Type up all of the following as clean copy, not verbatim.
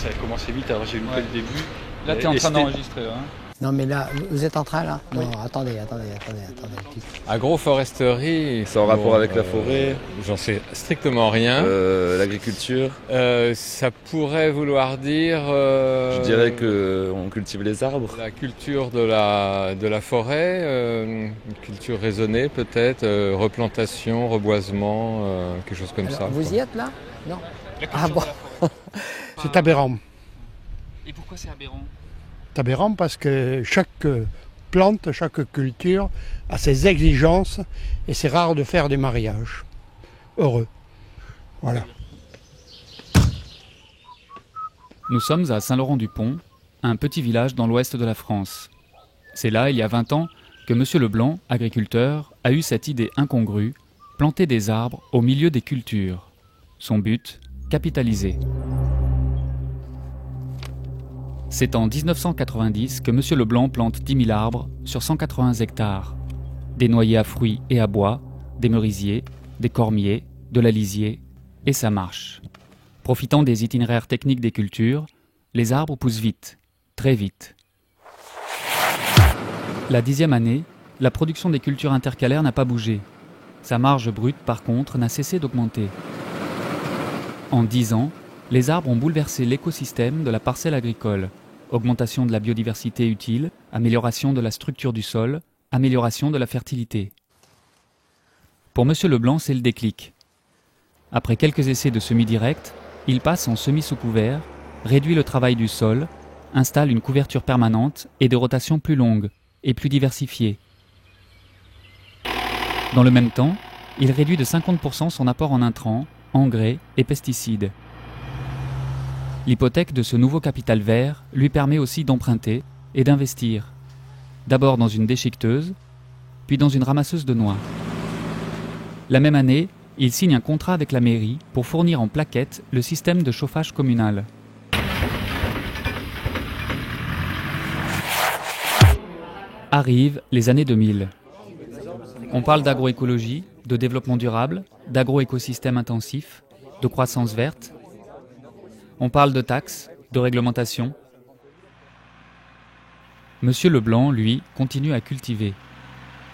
ça a commencé vite, alors j'ai eu le début. Là, tu es en train d'enregistrer. Hein. Non mais là, vous êtes en train là? Non, attendez. Agroforesterie. C'est en rapport avec la forêt? J'en sais strictement rien. L'agriculture? Ça pourrait vouloir dire... Je dirais qu'on cultive les arbres. La culture de la forêt, une culture raisonnée peut-être, replantation, reboisement, quelque chose comme ça. Vous y êtes là? Non. Ah bon. C'est aberrant. Et pourquoi c'est aberrant? C'est aberrant parce que chaque plante, chaque culture a ses exigences et c'est rare de faire des mariages heureux. Voilà. Nous sommes à Saint-Laurent-du-Pont, un petit village dans l'ouest de la France. C'est là, il y a 20 ans, que M. Leblanc, agriculteur, a eu cette idée incongrue, planter des arbres au milieu des cultures. Son but, capitaliser. C'est en 1990 que M. Leblanc plante 10 000 arbres sur 180 hectares. Des noyers à fruits et à bois, des merisiers, des cormiers, de la lisier, et ça marche. Profitant des itinéraires techniques des cultures, les arbres poussent vite, très vite. La 10e année, la production des cultures intercalaires n'a pas bougé. Sa marge brute, par contre, n'a cessé d'augmenter. En 10 ans, les arbres ont bouleversé l'écosystème de la parcelle agricole. Augmentation de la biodiversité utile, amélioration de la structure du sol, amélioration de la fertilité. Pour M. Leblanc, c'est le déclic. Après quelques essais de semis direct, il passe en semis sous couvert, réduit le travail du sol, installe une couverture permanente et des rotations plus longues et plus diversifiées. Dans le même temps, il réduit de 50% son apport en intrants, engrais et pesticides. L'hypothèque de ce nouveau capital vert lui permet aussi d'emprunter et d'investir. D'abord dans une déchiqueteuse, puis dans une ramasseuse de noix. La même année, il signe un contrat avec la mairie pour fournir en plaquettes le système de chauffage communal. Arrivent les années 2000. On parle d'agroécologie, de développement durable, d'agroécosystème intensif, de croissance verte. On parle de taxes, de réglementation. Monsieur Leblanc, lui, continue à cultiver.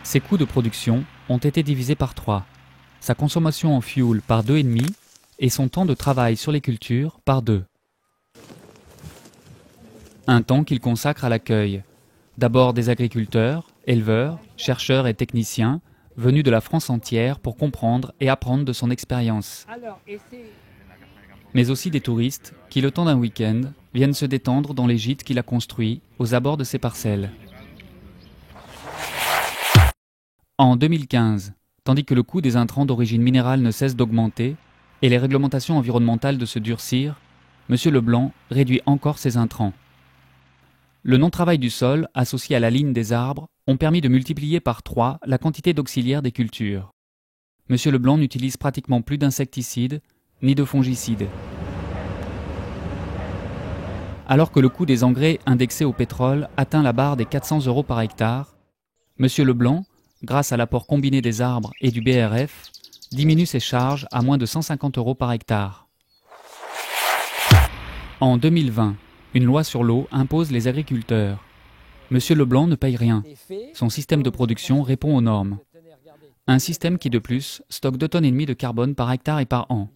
Ses coûts de production ont été divisés par 3. Sa consommation en fuel par 2,5 et son temps de travail sur les cultures par 2. Un temps qu'il consacre à l'accueil. D'abord des agriculteurs, éleveurs, chercheurs et techniciens venus de la France entière pour comprendre et apprendre de son expérience. Mais aussi des touristes qui, le temps d'un week-end, viennent se détendre dans les gîtes qu'il a construits aux abords de ses parcelles. En 2015, tandis que le coût des intrants d'origine minérale ne cesse d'augmenter et les réglementations environnementales de se durcir, M. Leblanc réduit encore ses intrants. Le non-travail du sol, associé à la ligne des arbres, ont permis de multiplier par 3 la quantité d'auxiliaires des cultures. M. Leblanc n'utilise pratiquement plus d'insecticides ni de fongicides. Alors que le coût des engrais indexés au pétrole atteint la barre des 400 € par hectare, M. Leblanc, grâce à l'apport combiné des arbres et du BRF, diminue ses charges à moins de 150 € par hectare. En 2020, une loi sur l'eau impose les agriculteurs. M. Leblanc ne paye rien. Son système de production répond aux normes. Un système qui, de plus, stocke 2,5 tonnes de carbone par hectare et par an.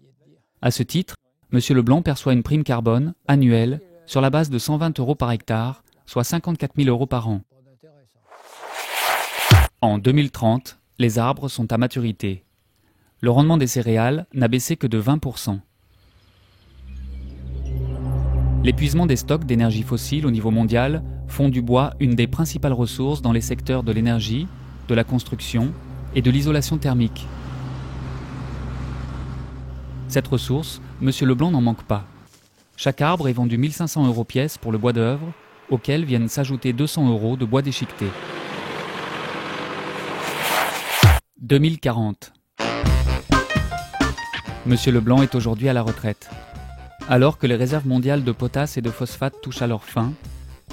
À ce titre, M. Leblanc perçoit une prime carbone annuelle sur la base de 120 € par hectare, soit 54 000 € par an. En 2030, les arbres sont à maturité. Le rendement des céréales n'a baissé que de 20%. L'épuisement des stocks d'énergie fossile au niveau mondial font du bois une des principales ressources dans les secteurs de l'énergie, de la construction et de l'isolation thermique. Cette ressource, M. Leblanc n'en manque pas. Chaque arbre est vendu 1 500 € pièce pour le bois d'œuvre, auquel viennent s'ajouter 200 € de bois déchiqueté. 2040. M. Leblanc est aujourd'hui à la retraite. Alors que les réserves mondiales de potasse et de phosphate touchent à leur fin,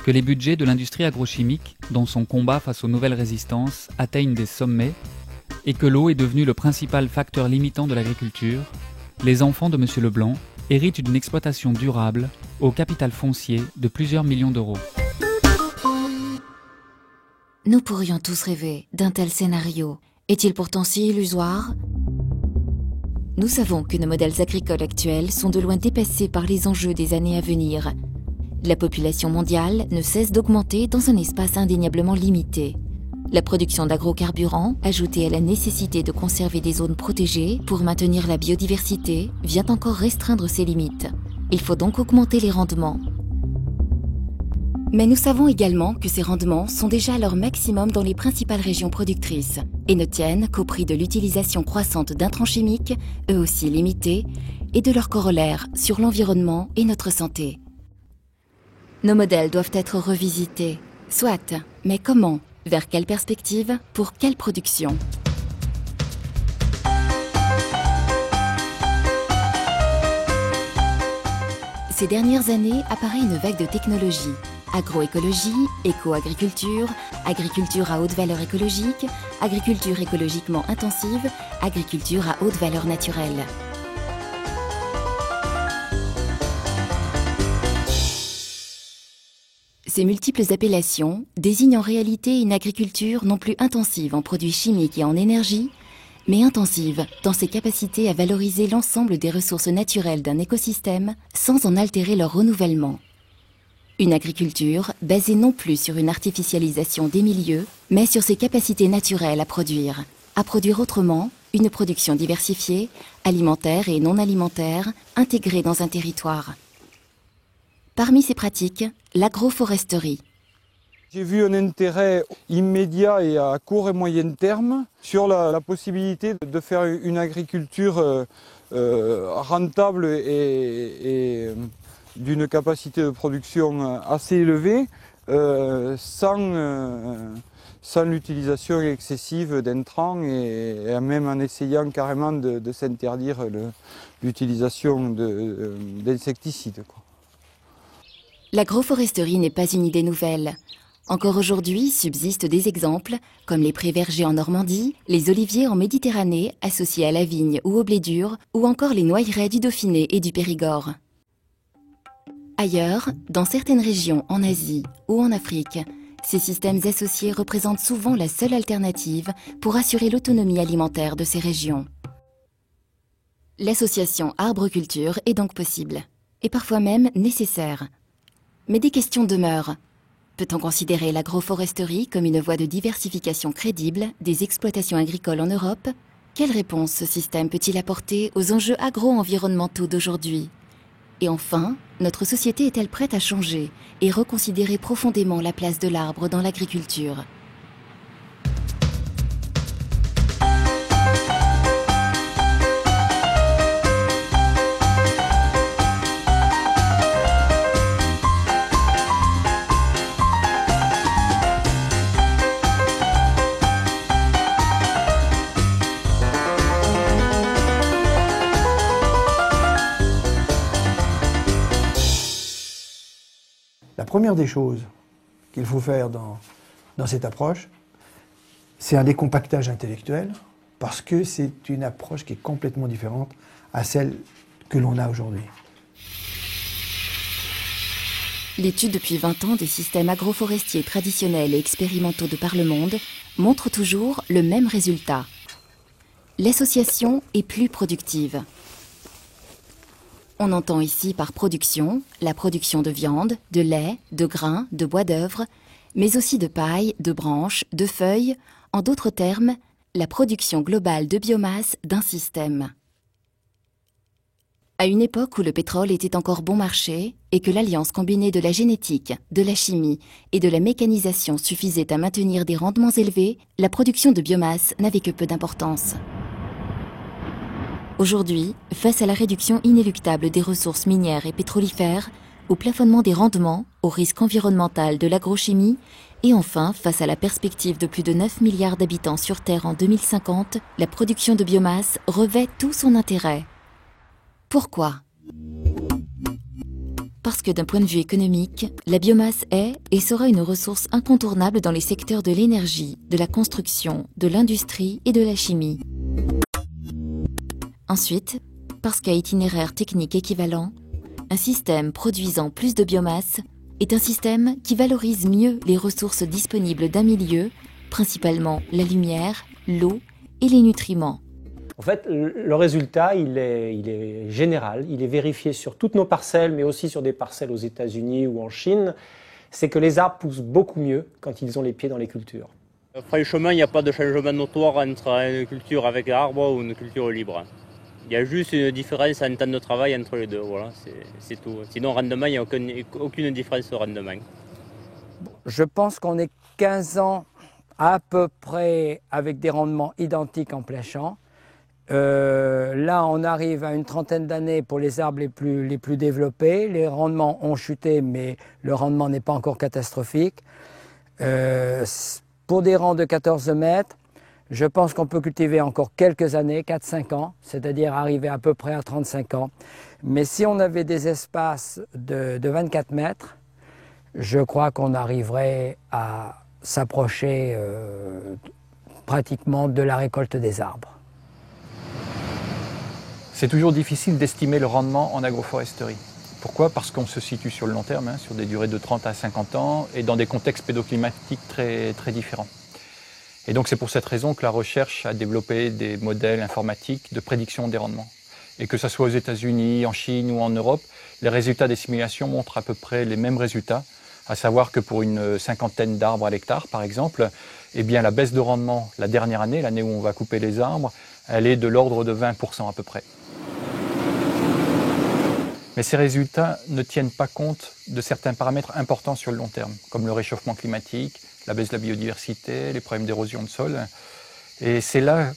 que les budgets de l'industrie agrochimique, dans son combat face aux nouvelles résistances, atteignent des sommets, et que l'eau est devenue le principal facteur limitant de l'agriculture, les enfants de M. Leblanc héritent d'une exploitation durable au capital foncier de plusieurs millions d'euros. Nous pourrions tous rêver d'un tel scénario. Est-il pourtant si illusoire ? Nous savons que nos modèles agricoles actuels sont de loin dépassés par les enjeux des années à venir. La population mondiale ne cesse d'augmenter dans un espace indéniablement limité. La production d'agrocarburants, ajoutée à la nécessité de conserver des zones protégées pour maintenir la biodiversité, vient encore restreindre ses limites. Il faut donc augmenter les rendements. Mais nous savons également que ces rendements sont déjà à leur maximum dans les principales régions productrices et ne tiennent qu'au prix de l'utilisation croissante d'intrants chimiques, eux aussi limités, et de leur corollaire sur l'environnement et notre santé. Nos modèles doivent être revisités. Soit, mais comment ? Vers quelle perspective ? Pour quelle production ? Ces dernières années apparaît une vague de technologies. Agroécologie, éco-agriculture, agriculture à haute valeur écologique, agriculture écologiquement intensive, agriculture à haute valeur naturelle. Ces multiples appellations désignent en réalité une agriculture non plus intensive en produits chimiques et en énergie, mais intensive dans ses capacités à valoriser l'ensemble des ressources naturelles d'un écosystème sans en altérer leur renouvellement. Une agriculture basée non plus sur une artificialisation des milieux, mais sur ses capacités naturelles à produire autrement une production diversifiée, alimentaire et non alimentaire, intégrée dans un territoire. Parmi ces pratiques, l'agroforesterie. J'ai vu un intérêt immédiat et à court et moyen terme sur la possibilité de faire une agriculture rentable et d'une capacité de production assez élevée, sans l'utilisation excessive d'intrants et même en essayant carrément de s'interdire l'utilisation d'insecticides. L'agroforesterie n'est pas une idée nouvelle. Encore aujourd'hui subsistent des exemples, comme les prés vergers en Normandie, les oliviers en Méditerranée associés à la vigne ou au blé dur, ou encore les noyeraies du Dauphiné et du Périgord. Ailleurs, dans certaines régions en Asie ou en Afrique, ces systèmes associés représentent souvent la seule alternative pour assurer l'autonomie alimentaire de ces régions. L'association arbre-culture est donc possible, et parfois même nécessaire. Mais des questions demeurent. Peut-on considérer l'agroforesterie comme une voie de diversification crédible des exploitations agricoles en Europe ? Quelle réponse ce système peut-il apporter aux enjeux agro-environnementaux d'aujourd'hui ? Et enfin, notre société est-elle prête à changer et reconsidérer profondément la place de l'arbre dans l'agriculture ? La première des choses qu'il faut faire dans cette approche, c'est un décompactage intellectuel, parce que c'est une approche qui est complètement différente à celle que l'on a aujourd'hui. L'étude depuis 20 ans des systèmes agroforestiers traditionnels et expérimentaux de par le monde montre toujours le même résultat. L'association est plus productive. On entend ici par production la production de viande, de lait, de grains, de bois d'œuvre, mais aussi de paille, de branches, de feuilles, en d'autres termes, la production globale de biomasse d'un système. À une époque où le pétrole était encore bon marché et que l'alliance combinée de la génétique, de la chimie et de la mécanisation suffisait à maintenir des rendements élevés, la production de biomasse n'avait que peu d'importance. Aujourd'hui, face à la réduction inéluctable des ressources minières et pétrolifères, au plafonnement des rendements, au risque environnemental de l'agrochimie, et enfin, face à la perspective de plus de 9 milliards d'habitants sur Terre en 2050, la production de biomasse revêt tout son intérêt. Pourquoi ? Parce que d'un point de vue économique, la biomasse est et sera une ressource incontournable dans les secteurs de l'énergie, de la construction, de l'industrie et de la chimie. Ensuite, parce qu'à itinéraire technique équivalent, un système produisant plus de biomasse est un système qui valorise mieux les ressources disponibles d'un milieu, principalement la lumière, l'eau et les nutriments. En fait, le résultat, il est général, il est vérifié sur toutes nos parcelles, mais aussi sur des parcelles aux États-Unis ou en Chine. C'est que les arbres poussent beaucoup mieux quand ils ont les pieds dans les cultures. Franchement, il n'y a pas de changement notoire entre une culture avec arbre ou une culture libre. Il y a juste une différence en temps de travail entre les deux, voilà, c'est tout. Sinon, rendement, il n'y a aucune différence de rendement. Je pense qu'on est 15 ans à peu près avec des rendements identiques en plein champ. Là, on arrive à une trentaine d'années pour les arbres les plus développés. Les rendements ont chuté, mais le rendement n'est pas encore catastrophique. Pour des rangs de 14 mètres, je pense qu'on peut cultiver encore quelques années, 4-5 ans, c'est-à-dire arriver à peu près à 35 ans. Mais si on avait des espaces de 24 mètres, je crois qu'on arriverait à s'approcher pratiquement de la récolte des arbres. C'est toujours difficile d'estimer le rendement en agroforesterie. Pourquoi? Parce qu'on se situe sur le long terme, sur des durées de 30 à 50 ans et dans des contextes pédoclimatiques très, très différents. Et donc c'est pour cette raison que la recherche a développé des modèles informatiques de prédiction des rendements. Et que ce soit aux États-Unis, en Chine ou en Europe, les résultats des simulations montrent à peu près les mêmes résultats, à savoir que pour une cinquantaine d'arbres à l'hectare, par exemple, eh bien, la baisse de rendement la dernière année, l'année où on va couper les arbres, elle est de l'ordre de 20% à peu près. Mais ces résultats ne tiennent pas compte de certains paramètres importants sur le long terme, comme le réchauffement climatique, la baisse de la biodiversité, les problèmes d'érosion de sol. Et c'est là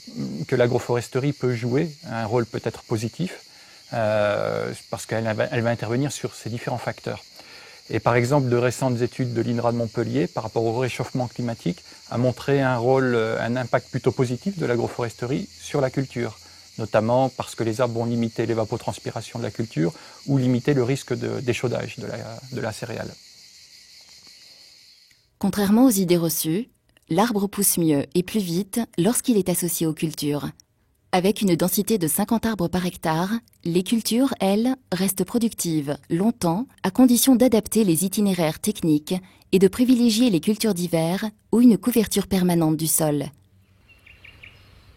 que l'agroforesterie peut jouer un rôle peut-être positif, parce qu'elle va intervenir sur ces différents facteurs. Et par exemple, de récentes études de l'INRA de Montpellier par rapport au réchauffement climatique a montré un impact plutôt positif de l'agroforesterie sur la culture, notamment parce que les arbres vont limiter l'évapotranspiration de la culture ou limiter le risque d'échaudage de la céréale. Contrairement aux idées reçues, l'arbre pousse mieux et plus vite lorsqu'il est associé aux cultures. Avec une densité de 50 arbres par hectare, les cultures, elles, restent productives longtemps à condition d'adapter les itinéraires techniques et de privilégier les cultures d'hiver ou une couverture permanente du sol.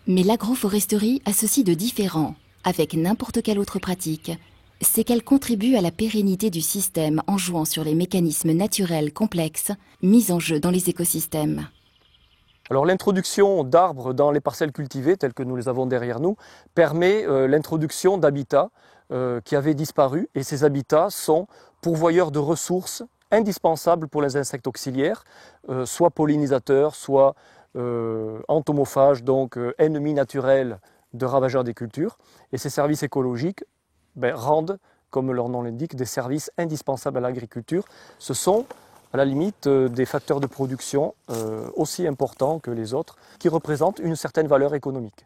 Mais l'agroforesterie a ceci de différent avec n'importe quelle autre pratique, c'est qu'elle contribue à la pérennité du système en jouant sur les mécanismes naturels complexes mis en jeu dans les écosystèmes. Alors l'introduction d'arbres dans les parcelles cultivées, telles que nous les avons derrière nous, permet l'introduction d'habitats qui avaient disparu. Et ces habitats sont pourvoyeurs de ressources indispensables pour les insectes auxiliaires, soit pollinisateurs, soit entomophages, donc ennemis naturels de ravageurs des cultures. Et ces services écologiques rendent, comme leur nom l'indique, des services indispensables à l'agriculture. Ce sont à la limite des facteurs de production aussi importants que les autres, qui représentent une certaine valeur économique.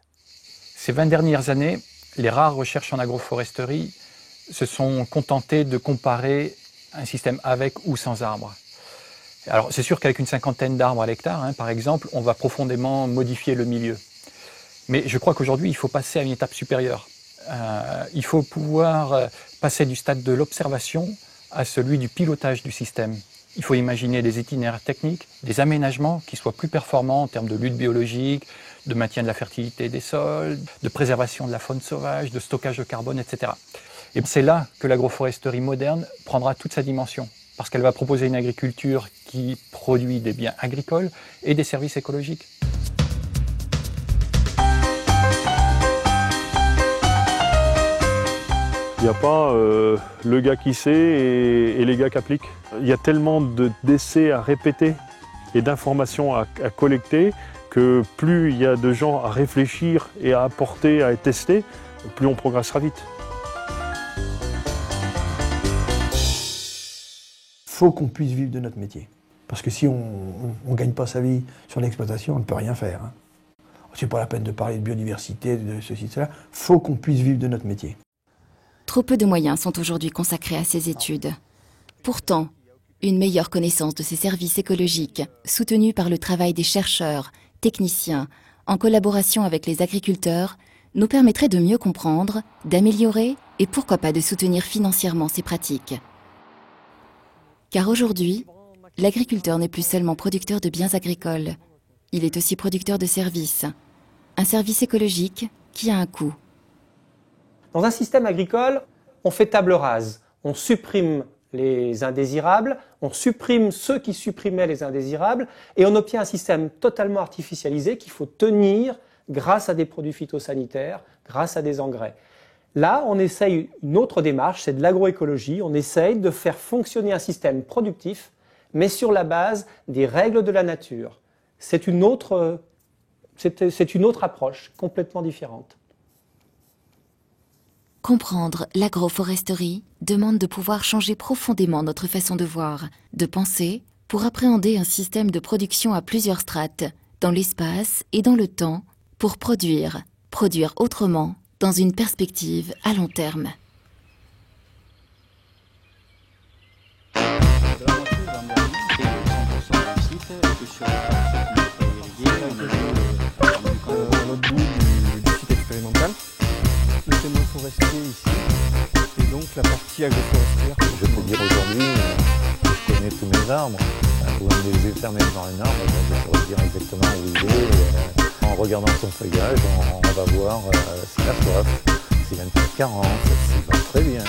Ces 20 dernières années, les rares recherches en agroforesterie se sont contentées de comparer un système avec ou sans arbres. Alors c'est sûr qu'avec une cinquantaine d'arbres à l'hectare, par exemple, on va profondément modifier le milieu. Mais je crois qu'aujourd'hui, il faut passer à une étape supérieure. Il faut pouvoir passer du stade de l'observation à celui du pilotage du système. Il faut imaginer des itinéraires techniques, des aménagements qui soient plus performants en termes de lutte biologique, de maintien de la fertilité des sols, de préservation de la faune sauvage, de stockage de carbone, etc. Et c'est là que l'agroforesterie moderne prendra toute sa dimension, parce qu'elle va proposer une agriculture qui produit des biens agricoles et des services écologiques. Il n'y a pas le gars qui sait et les gars qui appliquent. Il y a tellement d'essais à répéter et d'informations à collecter que plus il y a de gens à réfléchir et à apporter, à tester, plus on progressera vite. Il faut qu'on puisse vivre de notre métier. Parce que si on ne gagne pas sa vie sur l'exploitation, on ne peut rien faire. C'est pas la peine de parler de biodiversité, de ceci, de cela. Il faut qu'on puisse vivre de notre métier. Trop peu de moyens sont aujourd'hui consacrés à ces études. Pourtant, une meilleure connaissance de ces services écologiques, soutenus par le travail des chercheurs, techniciens, en collaboration avec les agriculteurs, nous permettrait de mieux comprendre, d'améliorer et pourquoi pas de soutenir financièrement ces pratiques. Car aujourd'hui, l'agriculteur n'est plus seulement producteur de biens agricoles, il est aussi producteur de services. Un service écologique qui a un coût. Dans un système agricole, on fait table rase. On supprime les indésirables, on supprime ceux qui supprimaient les indésirables et on obtient un système totalement artificialisé qu'il faut tenir grâce à des produits phytosanitaires, grâce à des engrais. Là, on essaye une autre démarche, c'est de l'agroécologie. On essaye de faire fonctionner un système productif, mais sur la base des règles de la nature. C'est une autre approche complètement différente. Comprendre l'agroforesterie demande de pouvoir changer profondément notre façon de voir, de penser, pour appréhender un système de production à plusieurs strates, dans l'espace et dans le temps, pour produire autrement, dans une perspective à long terme. L'autre bout du site expérimental, le témoin forestier ici, et donc la partie agroforestière. Je peux dire aujourd'hui, je connais tous mes arbres. Vous me les fermer dans un arbre, je pourrais dire exactement où il est. En regardant son feuillage, on va voir s'il a soif, s'il a une petite carence, s'il va très bien.